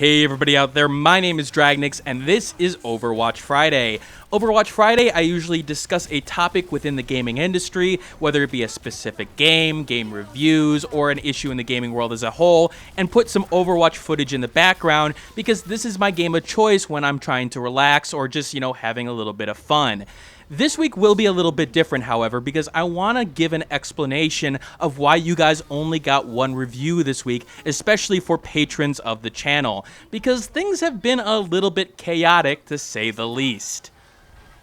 Hey everybody out there, my name is Dragnix and this is Overwatch Friday. Overwatch Friday, I usually discuss a topic within the gaming industry, whether it be a specific game, game reviews, or an issue in the gaming world as a whole, and put some Overwatch footage in the background because this is my game of choice when I'm trying to relax or just, having a little bit of fun. This week will be a little bit different, however, because I want to give an explanation of why you guys only got one review this week, especially for patrons of the channel, because things have been a little bit chaotic, to say the least.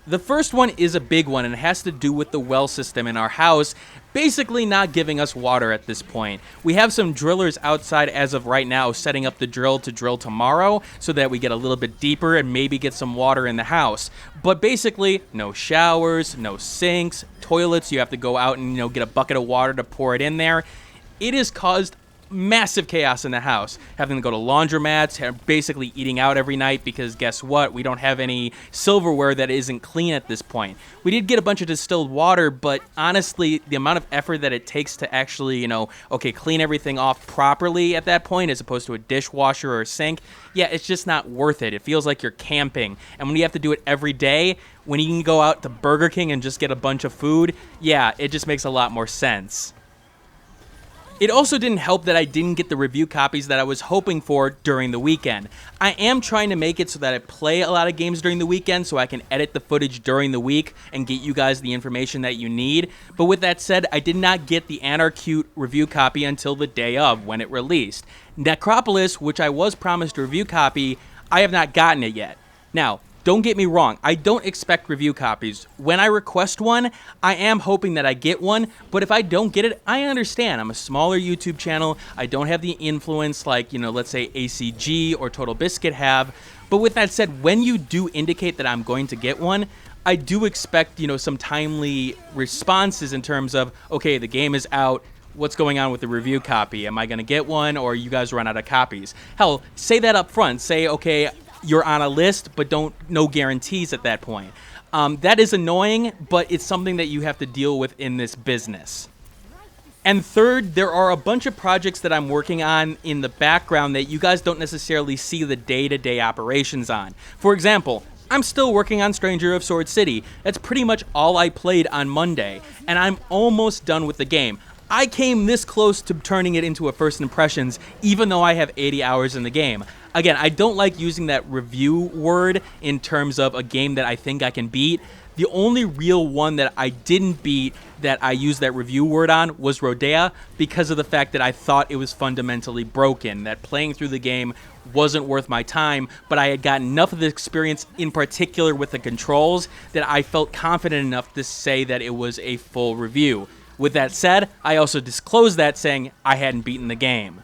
The first one is a big one, and it has to do with the well system in our house, basically not giving us water at this point. We have some drillers outside as of right now setting up the drill to drill tomorrow so that we get a little bit deeper and maybe get some water in the house. But basically, no showers, no sinks, toilets, you have to go out and get a bucket of water to pour it in there. It has caused massive chaos in the house, having to go to laundromats, basically eating out every night because guess what? We don't have any silverware that isn't clean at this point. We did get a bunch of distilled water, but honestly, the amount of effort that it takes to actually, clean everything off properly at that point as opposed to a dishwasher or a sink, yeah, it's just not worth it. It feels like you're camping. And when you have to do it every day, when you can go out to Burger King and just get a bunch of food, yeah, it just makes a lot more sense. It also didn't help that I didn't get the review copies that I was hoping for during the weekend. I am trying to make it so that I play a lot of games during the weekend so I can edit the footage during the week and get you guys the information that you need. But with that said, I did not get the Anarcute review copy until the day of when it released. Necropolis, which I was promised a review copy, I have not gotten it yet. Now, don't get me wrong, I don't expect review copies. When I request one, I am hoping that I get one, but if I don't get it, I understand. I'm a smaller YouTube channel, I don't have the influence like, let's say ACG or Total Biscuit have. But with that said, when you do indicate that I'm going to get one, I do expect, some timely responses in terms of, okay, the game is out, what's going on with the review copy? Am I going to get one, or you guys run out of copies? Hell, say that up front. Say, okay, you're on a list, but no guarantees at that point. That is annoying, but it's something that you have to deal with in this business. And third, there are a bunch of projects that I'm working on in the background that you guys don't necessarily see the day-to-day operations on. For example, I'm still working on Stranger of Sword City. That's pretty much all I played on Monday, and I'm almost done with the game. I came this close to turning it into a first impressions, even though I have 80 hours in the game. Again, I don't like using that review word in terms of a game that I think I can beat. The only real one that I didn't beat that I used that review word on was Rodea because of the fact that I thought it was fundamentally broken, that playing through the game wasn't worth my time, but I had gotten enough of the experience, in particular with the controls, that I felt confident enough to say that it was a full review. With that said, I also disclosed that saying I hadn't beaten the game.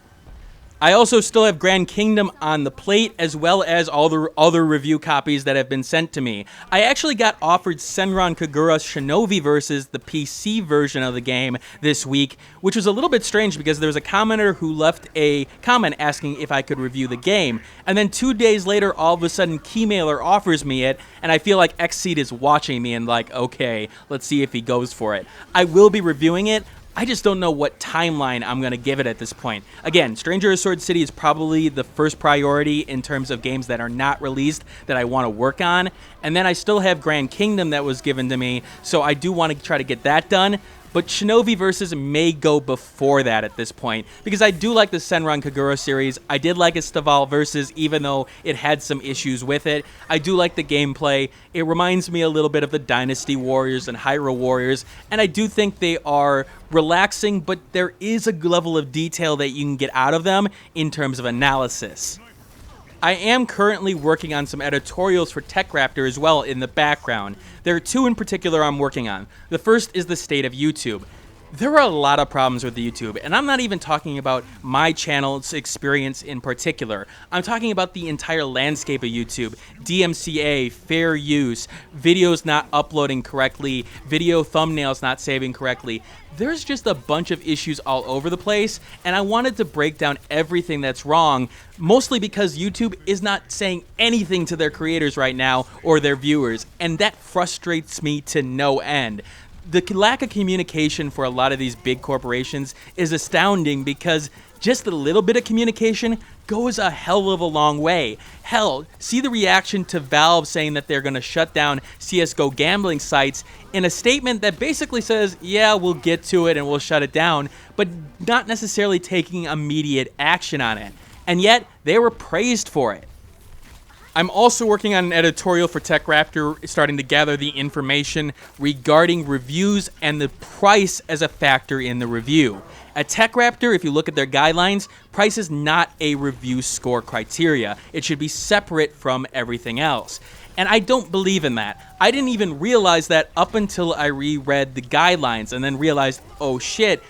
I also still have Grand Kingdom on the plate, as well as all the other review copies that have been sent to me. I actually got offered Senran Kagura's Shinobi versus the PC version of the game this week, which was a little bit strange because there was a commenter who left a comment asking if I could review the game, and then 2 days later, all of a sudden, Keymailer offers me it, and I feel like Xseed is watching me and like, okay, let's see if he goes for it. I will be reviewing it. I just don't know what timeline I'm going to give it at this point. Again, Stranger of Sword City is probably the first priority in terms of games that are not released that I want to work on. And then I still have Grand Kingdom that was given to me, so I do want to try to get that done. But Shinobi Versus may go before that at this point, because I do like the Senran Kagura series. I did like Estaval Versus, even though it had some issues with it. I do like the gameplay. It reminds me a little bit of the Dynasty Warriors and Hyrule Warriors, and I do think they are relaxing, but there is a level of detail that you can get out of them in terms of analysis. I am currently working on some editorials for TechRaptor as well in the background. There are two in particular I'm working on. The first is the state of YouTube. There are a lot of problems with YouTube, and I'm not even talking about my channel's experience in particular. I'm talking about the entire landscape of YouTube. DMCA, fair use, videos not uploading correctly, video thumbnails not saving correctly. There's just a bunch of issues all over the place, and I wanted to break down everything that's wrong, mostly because YouTube is not saying anything to their creators right now or their viewers, and that frustrates me to no end. The lack of communication for a lot of these big corporations is astounding because just a little bit of communication goes a hell of a long way. Hell, see the reaction to Valve saying that they're going to shut down CSGO gambling sites in a statement that basically says, yeah, we'll get to it and we'll shut it down, but not necessarily taking immediate action on it. And yet, they were praised for it. I'm also working on an editorial for TechRaptor, starting to gather the information regarding reviews and the price as a factor in the review. At TechRaptor, if you look at their guidelines, price is not a review score criteria. It should be separate from everything else. And I don't believe in that. I didn't even realize that up until I reread the guidelines and then realized, oh shit,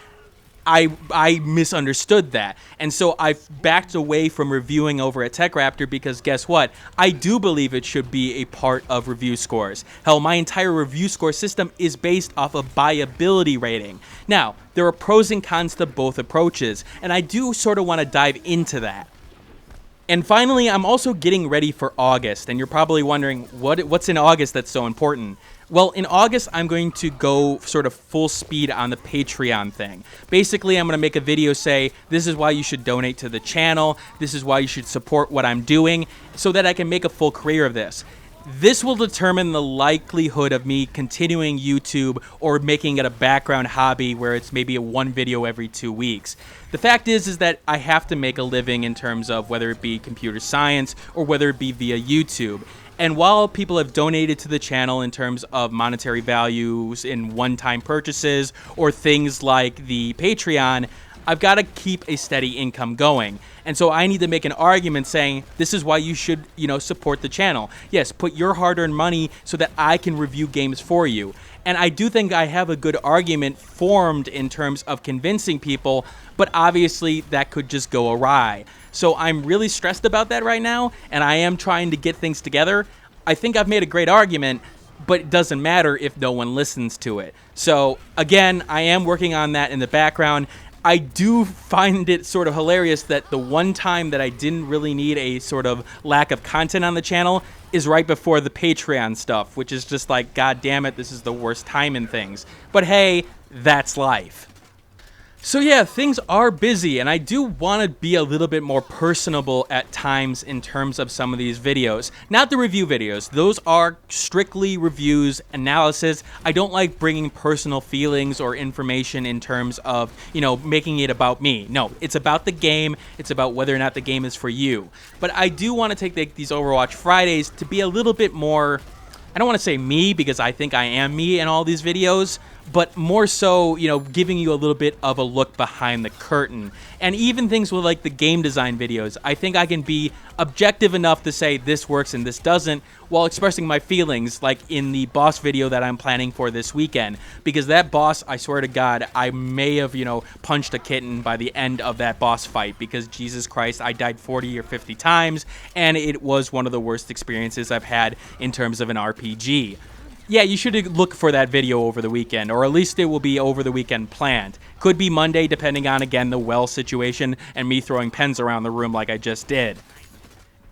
I misunderstood that. And so I've backed away from reviewing over at TechRaptor because guess what? I do believe it should be a part of review scores. Hell, my entire review score system is based off of buyability rating. Now, there are pros and cons to both approaches, and I do sort of want to dive into that. And finally, I'm also getting ready for August, and you're probably wondering, what's in August that's so important? Well, in August, I'm going to go sort of full speed on the Patreon thing. Basically, I'm going to make a video say, this is why you should donate to the channel, this is why you should support what I'm doing, so that I can make a full career of this. This will determine the likelihood of me continuing YouTube or making it a background hobby where it's maybe one video every 2 weeks. The fact is that I have to make a living in terms of whether it be computer science or whether it be via YouTube. And while people have donated to the channel in terms of monetary values in one-time purchases or things like the Patreon, I've got to keep a steady income going. And so I need to make an argument saying, this is why you should, support the channel. Yes, put your hard-earned money so that I can review games for you. And I do think I have a good argument formed in terms of convincing people, but obviously that could just go awry. So I'm really stressed about that right now, and I am trying to get things together. I think I've made a great argument, but it doesn't matter if no one listens to it. So again, I am working on that in the background. I do find it sort of hilarious that the one time that I didn't really need a sort of lack of content on the channel is right before the Patreon stuff, which is just like, God damn it, this is the worst time in things. But hey, that's life. So yeah, things are busy, and I do want to be a little bit more personable at times in terms of some of these videos. Not the review videos. Those are strictly reviews, analysis. I don't like bringing personal feelings or information in terms of, making it about me. No, it's about the game. It's about whether or not the game is for you. But I do want to take these Overwatch Fridays to be a little bit more, I don't want to say me because I think I am me in all these videos, but more so, giving you a little bit of a look behind the curtain. And even things with like the game design videos, I think I can be objective enough to say this works and this doesn't while expressing my feelings, like in the boss video that I'm planning for this weekend. Because that boss, I swear to God, I may have, punched a kitten by the end of that boss fight because Jesus Christ, I died 40 or 50 times and it was one of the worst experiences I've had in terms of an RPG. Yeah, you should look for that video over the weekend, or at least it will be over the weekend planned. Could be Monday, depending on, again, the well situation and me throwing pens around the room like I just did.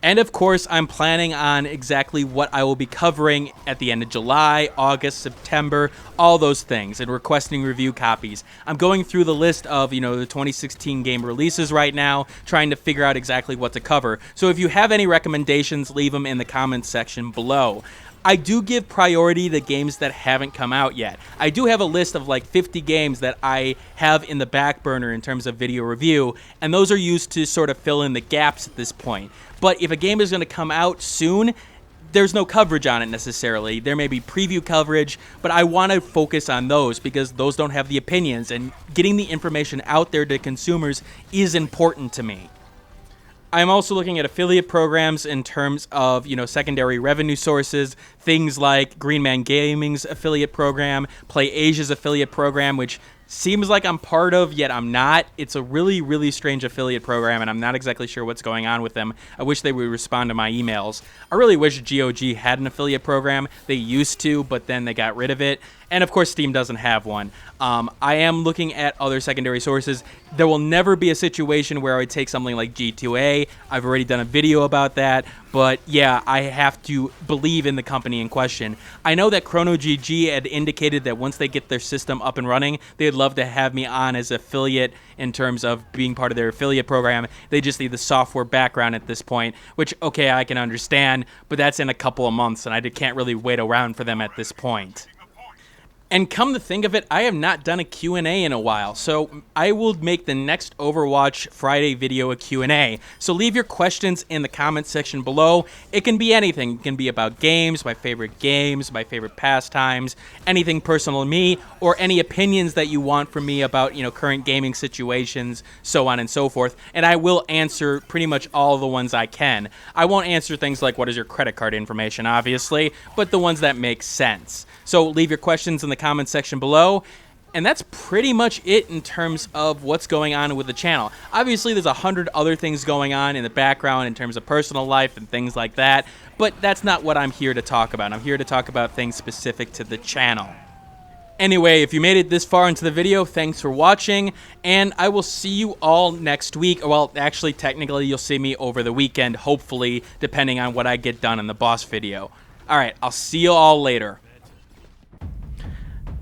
And of course, I'm planning on exactly what I will be covering at the end of July, August, September, all those things, and requesting review copies. I'm going through the list of, the 2016 game releases right now, trying to figure out exactly what to cover. So if you have any recommendations, leave them in the comments section below. I do give priority to games that haven't come out yet. I do have a list of like 50 games that I have in the back burner in terms of video review, and those are used to sort of fill in the gaps at this point. But if a game is going to come out soon, there's no coverage on it necessarily. There may be preview coverage, but I want to focus on those because those don't have the opinions, and getting the information out there to consumers is important to me. I'm also looking at affiliate programs in terms of, secondary revenue sources, things like Green Man Gaming's affiliate program, PlayAsia's affiliate program, which seems like I'm part of, yet I'm not. It's a really, really strange affiliate program, and I'm not exactly sure what's going on with them. I wish they would respond to my emails. I really wish GOG had an affiliate program. They used to, but then they got rid of it. And of course, Steam doesn't have one. I am looking at other secondary sources. There will never be a situation where I would take something like G2A. I've already done a video about that. But yeah, I have to believe in the company in question. I know that ChronoGG had indicated that once they get their system up and running, they'd love to have me on as affiliate in terms of being part of their affiliate program. They just need the software background at this point, which, okay, I can understand, but that's in a couple of months, and I can't really wait around for them at this point. And come to think of it, I have not done a Q&A in a while, so I will make the next Overwatch Friday video a Q&A. So leave your questions in the comment section below. It can be anything. It can be about games, my favorite pastimes, anything personal to me, or any opinions that you want from me about, current gaming situations, so on and so forth. And I will answer pretty much all the ones I can. I won't answer things like what is your credit card information, obviously, but the ones that make sense. So leave your questions in the comment section below, and that's pretty much it in terms of what's going on with the channel. Obviously, there's 100 other things going on in the background in terms of personal life and things like that, but that's not what I'm here to talk about. I'm here to talk about things specific to the channel. Anyway, if you made it this far into the video, thanks for watching, and I will see you all next week. Well, actually, technically, you'll see me over the weekend, hopefully, depending on what I get done in the boss video. Alright, I'll see you all later.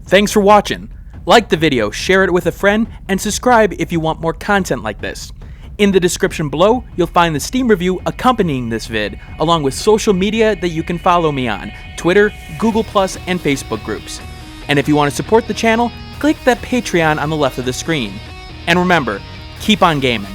Thanks for watching. Like the video, share it with a friend, and subscribe if you want more content like this. In the description below, you'll find the Steam review accompanying this vid, along with social media that you can follow me on, Twitter, Google+, and Facebook groups. And if you want to support the channel, click that Patreon on the left of the screen. And remember, keep on gaming.